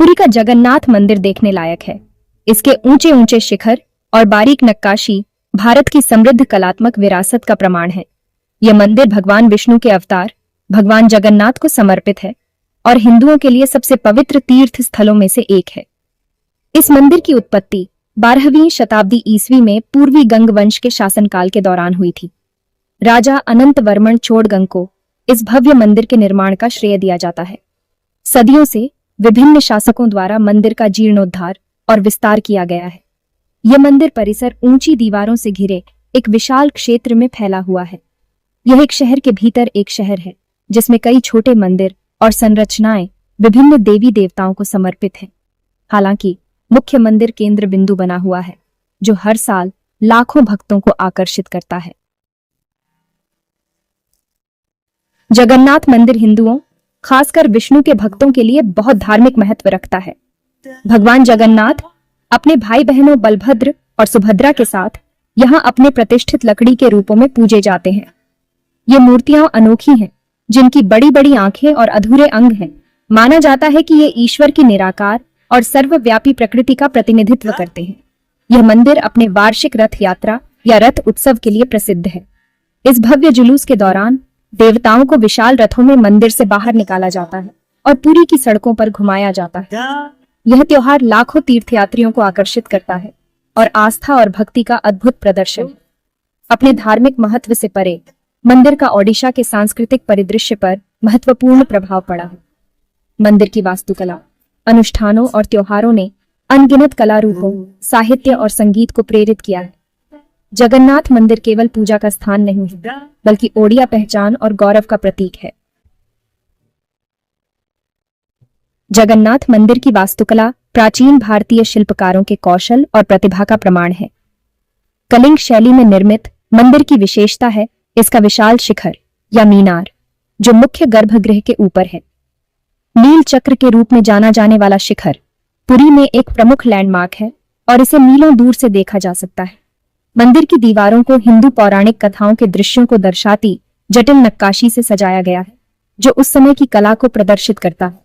पुरी का जगन्नाथ मंदिर देखने लायक है। इसके ऊंचे ऊंचे शिखर और बारीक नक्काशी भारत की समृद्ध कलात्मक विरासत का प्रमाण है। यह मंदिर भगवान विष्णु के अवतार भगवान जगन्नाथ को समर्पित है और हिंदुओं के लिए सबसे पवित्र तीर्थ स्थलों में से एक है। इस मंदिर की उत्पत्ति 12वीं शताब्दी ईस्वी में पूर्वी गंग वंश के शासनकाल के दौरान हुई थी। राजा अनंत वर्मन चोड़गंग को इस भव्य मंदिर के निर्माण का श्रेय दिया जाता है। सदियों से विभिन्न शासकों द्वारा मंदिर का जीर्णोद्धार और विस्तार किया गया है। यह मंदिर परिसर ऊंची दीवारों से घिरे एक विशाल क्षेत्र में फैला हुआ है। यह एक शहर के भीतर एक शहर है जिसमें कई छोटे मंदिर और संरचनाएं विभिन्न देवी देवताओं को समर्पित हैं। हालांकि मुख्य मंदिर केंद्र बिंदु बना हुआ है जो हर साल लाखों भक्तों को आकर्षित करता है। जगन्नाथ मंदिर हिंदुओं, खासकर विष्णु के भक्तों के लिए बहुत धार्मिक महत्व रखता है। भगवान जगन्नाथ अपने भाई बहनों बलभद्र और सुभद्रा के साथ यहाँ अपने प्रतिष्ठित लकड़ी के रूपों में पूजे जाते हैं। ये मूर्तियां अनोखी हैं, जिनकी बड़ी बड़ी आंखें और अधूरे अंग हैं। माना जाता है कि ये ईश्वर की निराकार और सर्वव्यापी प्रकृति का प्रतिनिधित्व करते हैं। यह मंदिर अपने वार्षिक रथ यात्रा या रथ उत्सव के लिए प्रसिद्ध है। इस भव्य जुलूस के दौरान देवताओं को विशाल रथों में मंदिर से बाहर निकाला जाता है और पुरी की सड़कों पर घुमाया जाता है। यह त्योहार लाखों तीर्थयात्रियों को आकर्षित करता है और आस्था और भक्ति का अद्भुत प्रदर्शन है। अपने धार्मिक महत्व से परे मंदिर का ओडिशा के सांस्कृतिक परिदृश्य पर महत्वपूर्ण प्रभाव पड़ा है। मंदिर की वास्तुकला, अनुष्ठानों और त्योहारों ने अनगिनत कला रूपों, साहित्य और संगीत को प्रेरित किया है। जगन्नाथ मंदिर केवल पूजा का स्थान नहीं है, बल्कि ओडिया पहचान और गौरव का प्रतीक है। जगन्नाथ मंदिर की वास्तुकला प्राचीन भारतीय शिल्पकारों के कौशल और प्रतिभा का प्रमाण है। कलिंग शैली में निर्मित मंदिर की विशेषता है इसका विशाल शिखर या मीनार, जो मुख्य गर्भगृह के ऊपर है। नील चक्र के रूप में जाना जाने वाला शिखर पुरी में एक प्रमुख लैंडमार्क है और इसे मीलों दूर से देखा जा सकता है। मंदिर की दीवारों को हिंदू पौराणिक कथाओं के दृश्यों को दर्शाती जटिल नक्काशी से सजाया गया है, जो उस समय की कला को प्रदर्शित करता है।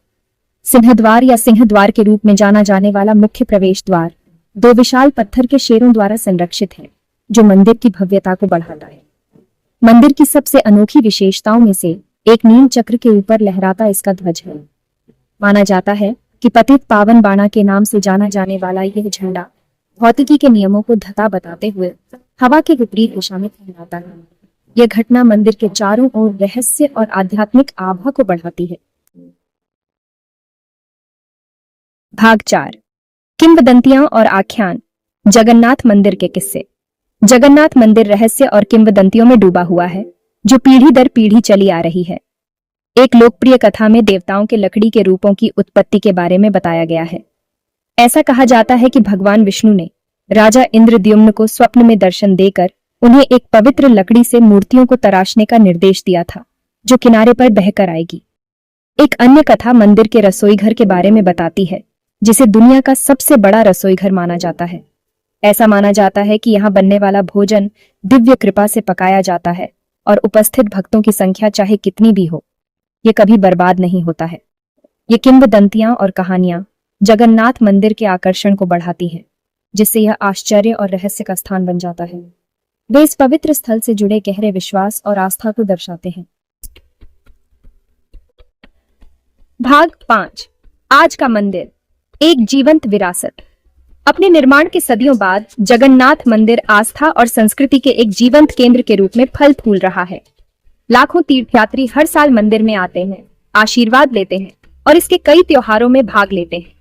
सिंहद्वार या सिंहद्वार के रूप में जाना जाने वाला मुख्य प्रवेश द्वार 2 विशाल पत्थर के शेरों द्वारा संरक्षित है, जो मंदिर की भव्यता को बढ़ाता है। मंदिर की सबसे अनोखी विशेषताओं में से एक नील चक्र के ऊपर लहराता इसका ध्वज है। माना जाता है कि पतित पावन बाणा के नाम से जाना जाने वाला यह झंडा भौतिकी के नियमों को धता बताते हुए हवा के विपरीत दिशा में फहराता है। यह घटना मंदिर के चारों ओर रहस्य और आध्यात्मिक आभा को बढ़ाती है। भाग 4, किंवदंतियां और आख्यान। जगन्नाथ मंदिर के किस्से। जगन्नाथ मंदिर रहस्य और किंवदंतियों में डूबा हुआ है, जो पीढ़ी दर पीढ़ी चली आ रही है। एक लोकप्रिय कथा में देवताओं के लकड़ी के रूपों की उत्पत्ति के बारे में बताया गया है। ऐसा कहा जाता है कि भगवान विष्णु ने राजा इंद्रद्युम्न को स्वप्न में दर्शन देकर उन्हें एक पवित्र लकड़ी से मूर्तियों को तराशने का निर्देश दिया था, जो किनारे पर बहकर आएगी। एक अन्य कथा मंदिर के रसोईघर के बारे में बताती है, जिसे दुनिया का सबसे बड़ा रसोईघर माना जाता है। ऐसा माना जाता है कि यहाँ बनने वाला भोजन दिव्य कृपा से पकाया जाता है और उपस्थित भक्तों की संख्या चाहे कितनी भी हो, ये कभी बर्बाद नहीं होता है। ये किंवदंतियां और कहानियां जगन्नाथ मंदिर के आकर्षण को बढ़ाती हैं, जिससे यह आश्चर्य और रहस्य का स्थान बन जाता है। वे इस पवित्र स्थल से जुड़े गहरे विश्वास और आस्था को दर्शाते हैं। भाग 5, आज का मंदिर, एक जीवंत विरासत। अपने निर्माण के सदियों बाद जगन्नाथ मंदिर आस्था और संस्कृति के एक जीवंत केंद्र के रूप में फल फूल रहा है। लाखों तीर्थयात्री हर साल मंदिर में आते हैं, आशीर्वाद लेते हैं और इसके कई त्योहारों में भाग लेते हैं।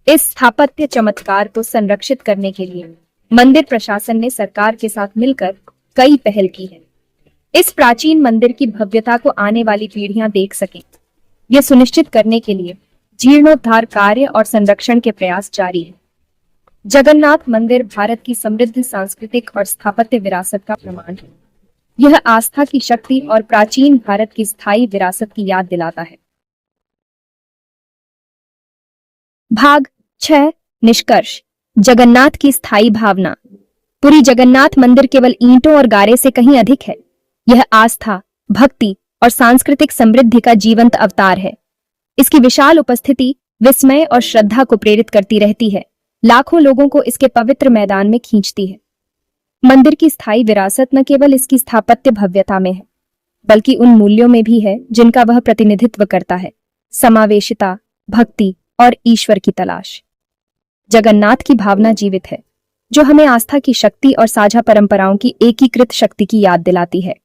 इस स्थापत्य चमत्कार को संरक्षित करने के लिए मंदिर प्रशासन ने सरकार के साथ मिलकर कई पहल की है। इस प्राचीन मंदिर की भव्यता को आने वाली पीढ़ियां देख सकें, यह सुनिश्चित करने के लिए जीर्णोद्धार कार्य और संरक्षण के प्रयास जारी है। जगन्नाथ मंदिर भारत की समृद्ध सांस्कृतिक और स्थापत्य विरासत का प्रमाण है। यह आस्था की शक्ति और प्राचीन भारत की स्थायी विरासत की याद दिलाता है। भाग 6, निष्कर्ष। जगन्नाथ की स्थायी भावना। पुरी जगन्नाथ मंदिर केवल ईंटों और गारे से कहीं अधिक है। यह आस्था, भक्ति और सांस्कृतिक समृद्धि का जीवंत अवतार है। इसकी विशाल उपस्थिति विस्मय और श्रद्धा को प्रेरित करती रहती है, लाखों लोगों को इसके पवित्र मैदान में खींचती है। मंदिर की स्थायी विरासत न केवल इसकी स्थापत्य भव्यता में है, बल्कि उन मूल्यों में भी है जिनका वह प्रतिनिधित्व करता है: समावेशिता, भक्ति और ईश्वर की तलाश। जगन्नाथ की भावना जीवित है, जो हमें आस्था की शक्ति और साझा परंपराओं की एकीकृत शक्ति की याद दिलाती है।